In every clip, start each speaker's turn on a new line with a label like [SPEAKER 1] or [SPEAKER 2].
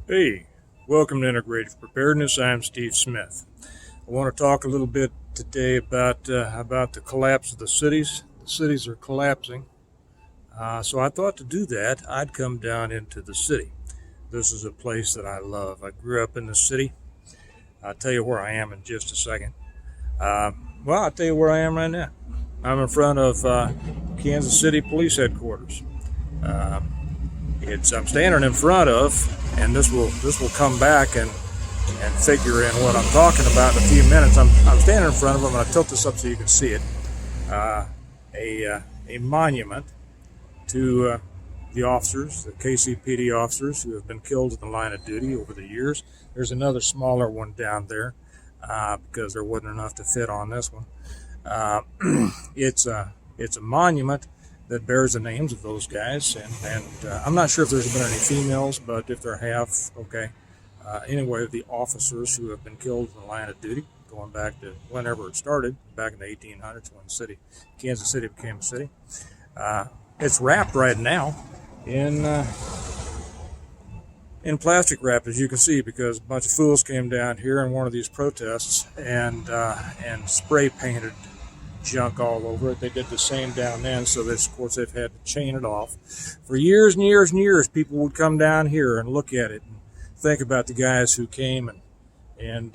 [SPEAKER 1] Hey, welcome to Integrative Preparedness. I'm Steve Smith. I want to talk a little bit today about the collapse of the cities. The cities are collapsing, so I thought to do that, I'd come down into the city. This is a place that I love. I grew up in the city. I'll tell you where I am in just a second. I'll tell you where I am right now. I'm in front of Kansas City Police Headquarters. I'm standing in front of, and this will come back and figure in what I'm talking about in a few minutes. I'm standing in front of them, and I tilt this up so you can see it. A monument to the officers, the KCPD officers who have been killed in the line of duty over the years. There's another smaller one down there because there wasn't enough to fit on this one. It's a monument that bears the names of those guys, and I'm not sure if there's been any females, but if there have, okay. Anyway, the officers who have been killed in the line of duty, going back to whenever it started, back in the 1800s when Kansas City became a city. It's wrapped right now in plastic wrap, as you can see, because a bunch of fools came down here in one of these protests and spray painted junk all over it. They did the same down then, so this, of course, they've had to chain it off. For years and years and years, people would come down here and look at it and think about the guys who came and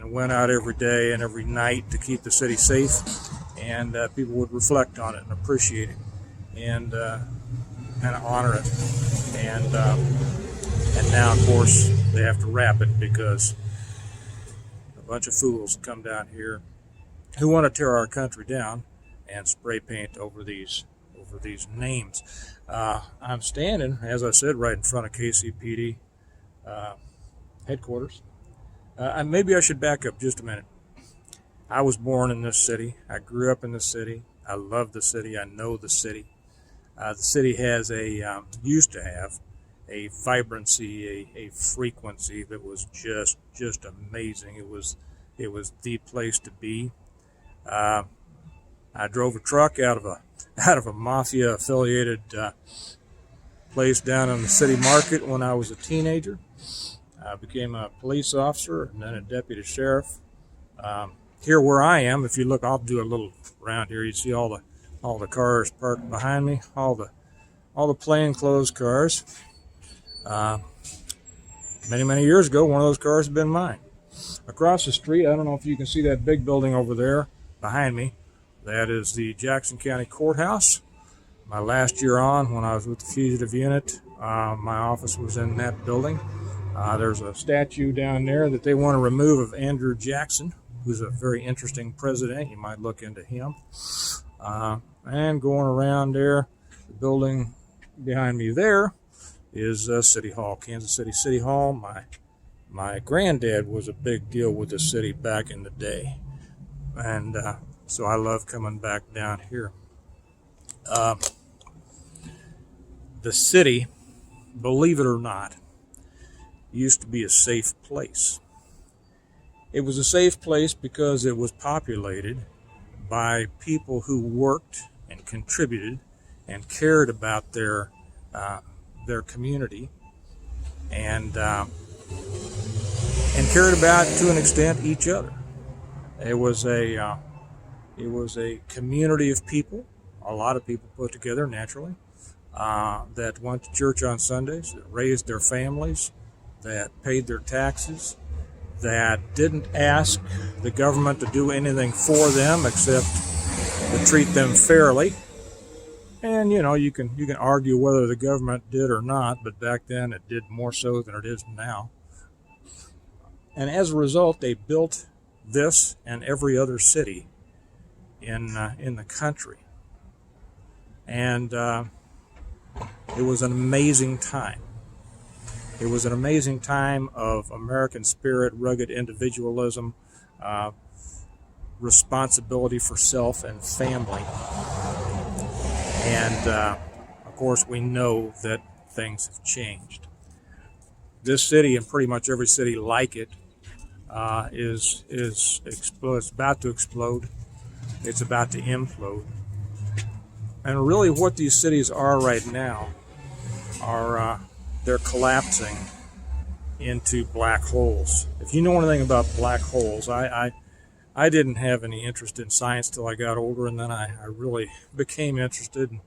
[SPEAKER 1] went out every day and every night to keep the city safe, and people would reflect on it and appreciate it and honor it. And now, of course, they have to wrap it because a bunch of fools come down here who want to tear our country down and spray paint over these names. I'm standing, as I said, right in front of KCPD headquarters. Maybe I should back up just a minute. I was born in this city. I grew up in the city. I love the city. I know the city. The city has used to have a vibrancy, a frequency that was just amazing. It was the place to be. I drove a truck out of a mafia affiliated place down in the city market when I was a teenager. I became a police officer and then a deputy sheriff. Here where I am, if you look, I'll do a little around here. You see all the cars parked behind me, all the plainclothes cars. Many years ago, one of those cars had been mine. Across the street, I don't know if you can see that big building over there behind me. That is the Jackson County Courthouse. My last year on, when I was with the fugitive unit, my office was in that building. There's a statue down there that they want to remove of Andrew Jackson, who's a very interesting president. You might look into him. And going around there, the building behind me there is City Hall, Kansas City City Hall. My granddad was a big deal with the city back in the day. And so I love coming back down here. The city, believe it or not, used to be a safe place. It was a safe place because it was populated by people who worked and contributed and cared about their community and cared about, to an extent, each other. It was a community of people, a lot of people put together naturally, that went to church on Sundays, that raised their families, that paid their taxes, that didn't ask the government to do anything for them except to treat them fairly. And you can argue whether the government did or not, but back then it did more so than it is now. And as a result, they built this and every other city in the country. And it was an amazing time. It was an amazing time of American spirit, rugged individualism, responsibility for self and family. And, of course, we know that things have changed. This city, and pretty much every city like it, is it's about to explode. It's about to implode. And really what these cities are right now are they're collapsing into black holes. If you know anything about black holes, I didn't have any interest in science till I got older, and then I really became interested and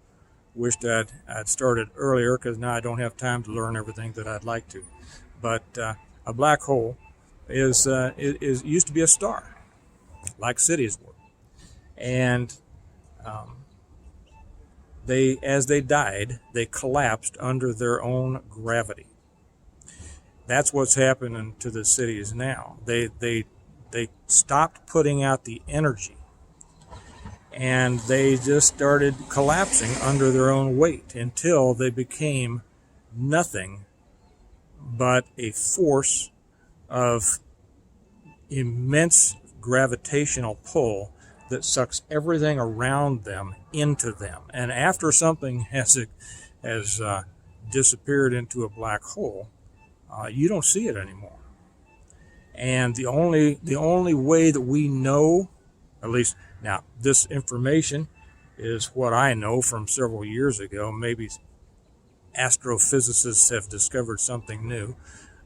[SPEAKER 1] wished I'd started earlier, because now I don't have time to learn everything that I'd like to. But a black hole is used to be a star, like cities were, and as they died, they collapsed under their own gravity. That's what's happening to the cities now. They stopped putting out the energy, and they just started collapsing under their own weight until they became nothing but a force of immense gravitational pull that sucks everything around them into them. And after something has disappeared into a black hole, you don't see it anymore. And the only way that we know, at least now, this information is what I know from several years ago. Maybe astrophysicists have discovered something new.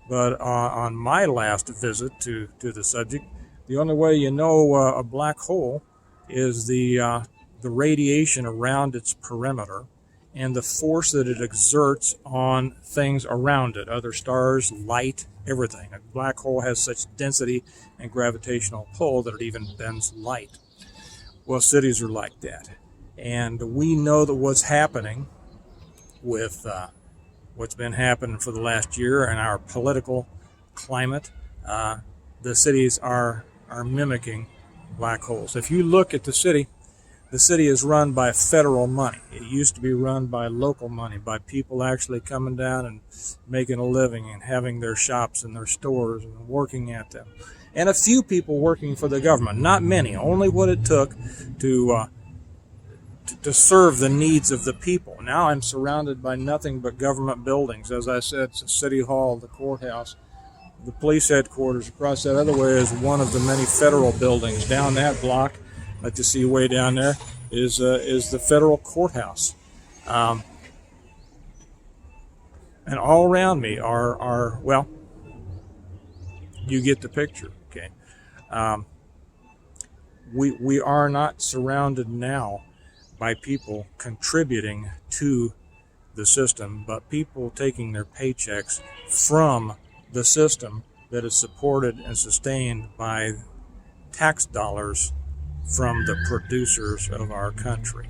[SPEAKER 1] But on my last visit to the subject, the only way you know a black hole is the radiation around its perimeter and the force that it exerts on things around it, other stars, light, everything. A black hole has such density and gravitational pull that it even bends light. Well, cities are like that. And we know that what's happening with what's been happening for the last year in our political climate, the cities are mimicking black holes. If you look at the city is run by federal money. It used to be run by local money, by people actually coming down and making a living and having their shops and their stores and working at them. And a few people working for the government, not many, only what it took to serve the needs of the people. Now I'm surrounded by nothing but government buildings. As I said, it's City Hall, the courthouse, the police headquarters. Across that other way is one of the many federal buildings. Down that block, that you see way down there, is the federal courthouse. And all around me are well, you get the picture, okay? We are not surrounded now by people contributing to the system, but people taking their paychecks from the system that is supported and sustained by tax dollars from the producers of our country.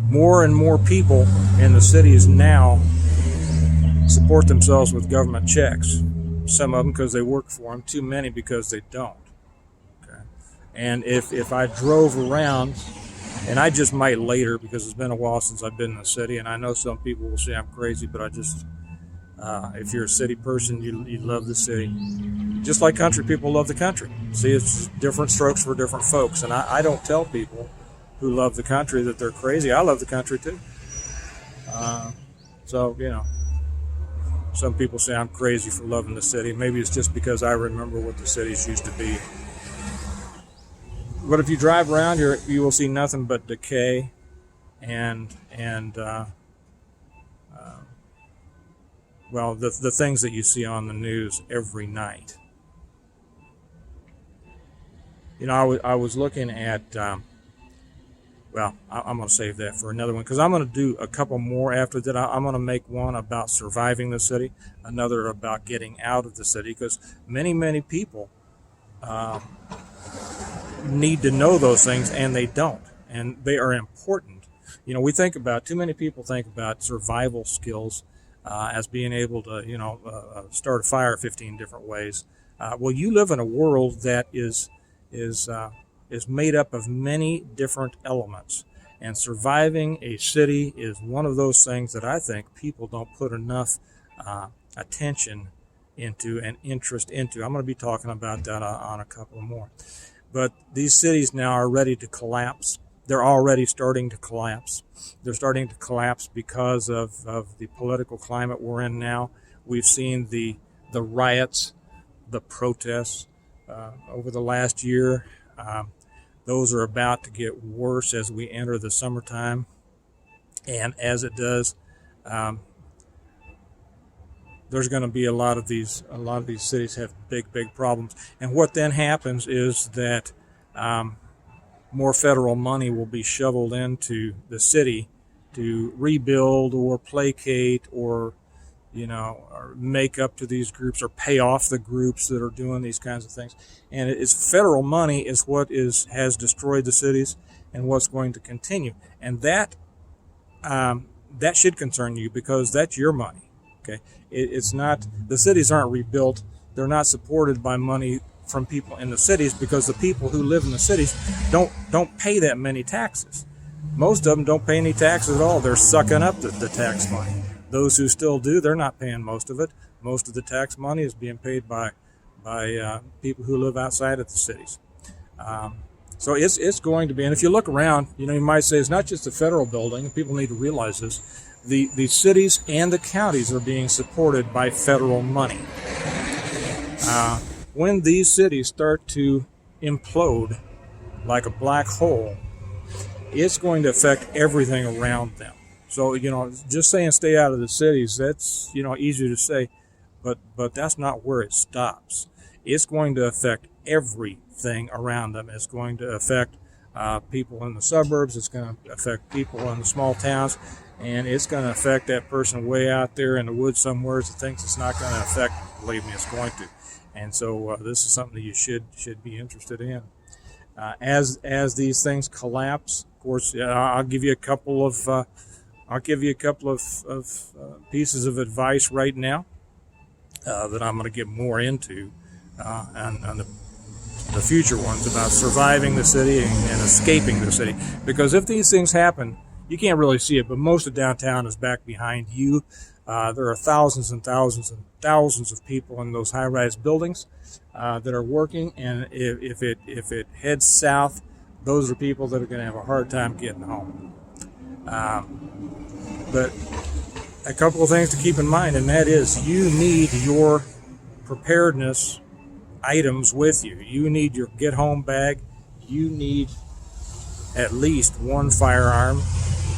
[SPEAKER 1] More and more people in the cities now support themselves with government checks. Some of them because they work for them, too many because they don't. Okay? And if I drove around, and I just might later because it's been a while since I've been in the city, and I know some people will say I'm crazy, but I just, if you're a city person, you love the city. Just like country people love the country. See, it's different strokes for different folks. And I don't tell people who love the country that they're crazy. I love the country too. So, you know, some people say I'm crazy for loving the city. Maybe it's just because I remember what the cities used to be. But if you drive around here, you will see nothing but decay and well, the things that you see on the news every night. You know, I was looking at, well, I'm going to save that for another one because I'm going to do a couple more after that. I'm going to make one about surviving the city, another about getting out of the city, because many people need to know those things, and they don't, and they are important. You know, too many people think about survival skills as being able to, you know, start a fire 15 different ways. Well, you live in a world that is made up of many different elements, and surviving a city is one of those things that I think people don't put enough attention into and interest into. I'm going to be talking about that on a couple more. But these cities now are ready to collapse. They're already starting to collapse. They're starting to collapse because of the political climate we're in now. We've seen the riots, the protests over the last year. Those are about to get worse as we enter the summertime. And as it does, there's going to be a lot of these cities have big problems. And what then happens is that more federal money will be shoveled into the city to rebuild or placate or or make up to these groups or pay off the groups that are doing these kinds of things. And it's federal money is what has destroyed the cities and what's going to continue. And that should concern you because that's your money. Okay, it's not, the cities aren't rebuilt. They're not supported by money from people in the cities because the people who live in the cities don't pay that many taxes. Most of them don't pay any taxes at all. They're sucking up the tax money. Those who still do, they're not paying most of it. Most of the tax money is being paid by people who live outside of the cities. So it's going to be, and if you look around, you might say it's not just the federal building. People need to realize this. The cities and the counties are being supported by federal money. When these cities start to implode like a black hole, it's going to affect everything around them. So, just saying stay out of the cities, that's, easier to say, but that's not where it stops. It's going to affect everything around them. It's going to affect people in the suburbs. It's going to affect people in the small towns. And it's going to affect that person way out there in the woods somewhere that thinks it's not going to affect. Believe me, it's going to. And so this is something that you should be interested in. As these things collapse, of course, I'll give you a couple of pieces of advice right now that I'm going to get more into on the future ones about surviving the city and escaping the city. Because if these things happen, you can't really see it, but most of downtown is back behind you. There are thousands and thousands and thousands of people in those high-rise buildings that are working, and if it heads south, those are people that are going to have a hard time getting home. But a couple of things to keep in mind, and that is you need your preparedness items with you. You need your get-home bag. You need at least one firearm,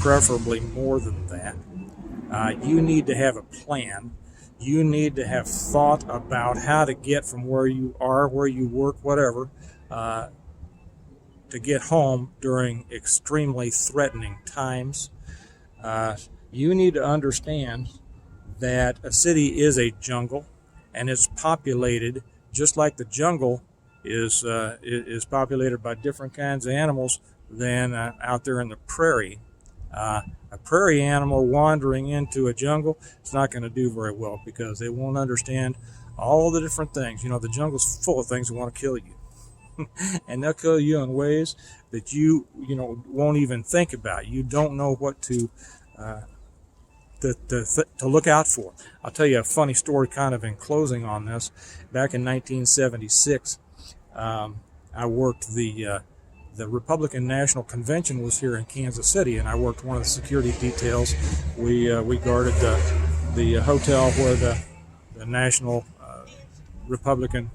[SPEAKER 1] preferably more than that. You need to have a plan. You need to have thought about how to get from where you are, where you work, whatever, to get home during extremely threatening times. You need to understand that a city is a jungle, and it's populated just like the jungle is populated by different kinds of animals than out there in the prairie. A prairie animal wandering into a jungle is not going to do very well because they won't understand all the different things. The jungle's full of things that want to kill you. And they'll kill you in ways that you won't even think about. You don't know what to look out for. I'll tell you a funny story kind of in closing on this. Back in 1976, I worked the Republican National Convention was here in Kansas City, and I worked one of the security details. We guarded the hotel where the National Republican,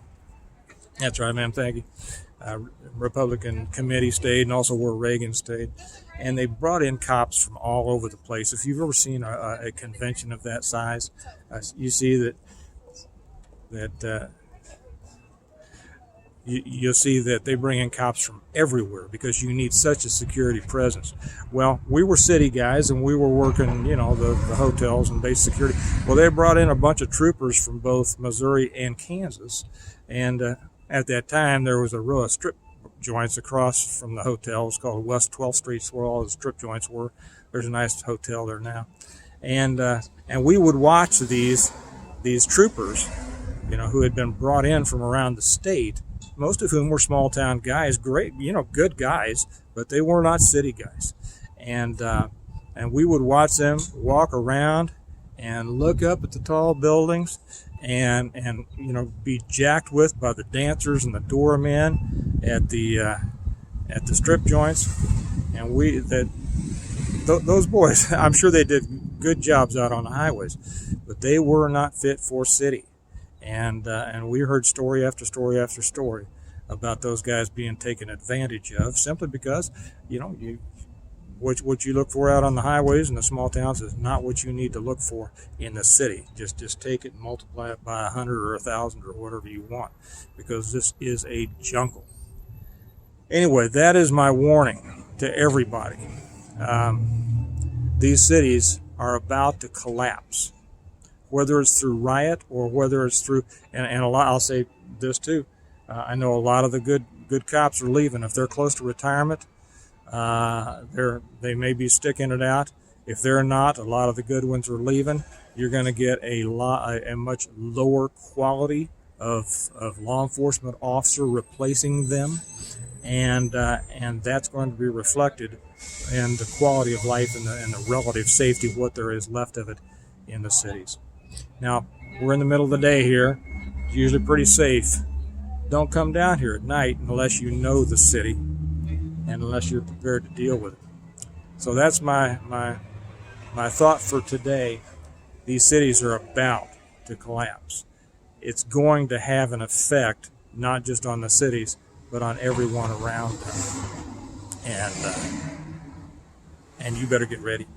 [SPEAKER 1] that's right, ma'am, thank you, Republican committee stayed, and also where Reagan stayed. And they brought in cops from all over the place. If you've ever seen a convention of that size, you see that you'll see that they bring in cops from everywhere because you need such a security presence. Well, we were city guys and we were working, the hotels and base security. Well, they brought in a bunch of troopers from both Missouri and Kansas. And at that time, there was a row of strip joints across from the hotel. It was called West 12th Street, where all the strip joints were. There's a nice hotel there now. And we would watch these troopers, who had been brought in from around the state, most of whom were small town guys, great, good guys, but they were not city guys. And we would watch them walk around and look up at the tall buildings and be jacked with by the dancers and the doormen at the strip joints. And those boys, I'm sure they did good jobs out on the highways, but they were not fit for city. And we heard story after story after story about those guys being taken advantage of simply because, What you look for out on the highways in the small towns is not what you need to look for in the city. Just take it and multiply it by 100 or 1,000 or whatever you want, because this is a jungle. Anyway, that is my warning to everybody. These cities are about to collapse, whether it's through riot or whether it's through, and a lot, I'll say this too, I know a lot of the good cops are leaving. If they're close to retirement, they may be sticking it out. If they're not, a lot of the good ones are leaving. You're going to get a much lower quality of law enforcement officer replacing them, and that's going to be reflected in the quality of life and the relative safety, what there is left of it in the cities. Now, we're in the middle of the day here. It's usually pretty safe. Don't come down here at night unless you know the city and unless you're prepared to deal with it. So that's my thought for today. These cities are about to collapse. It's going to have an effect not just on the cities, but on everyone around them. And you better get ready.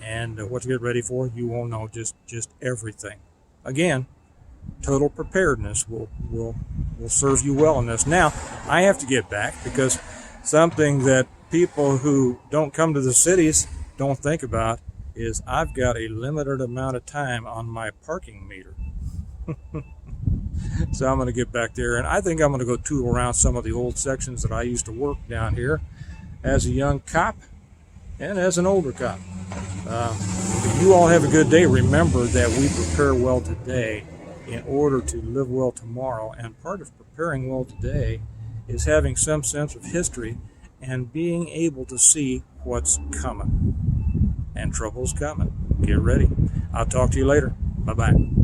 [SPEAKER 1] And what to get ready for, you won't know, just everything. Again, total preparedness will serve you well in this. Now, I have to get back, because something that people who don't come to the cities don't think about is I've got a limited amount of time on my parking meter. So I'm going to get back there, and I think I'm going to go tool around some of the old sections that I used to work down here as a young cop and as an older cop. You all have a good day. Remember that we prepare well today in order to live well tomorrow, and part of preparing well today is having some sense of history and being able to see what's coming. And trouble's coming. Get ready. I'll talk to you later. Bye-bye.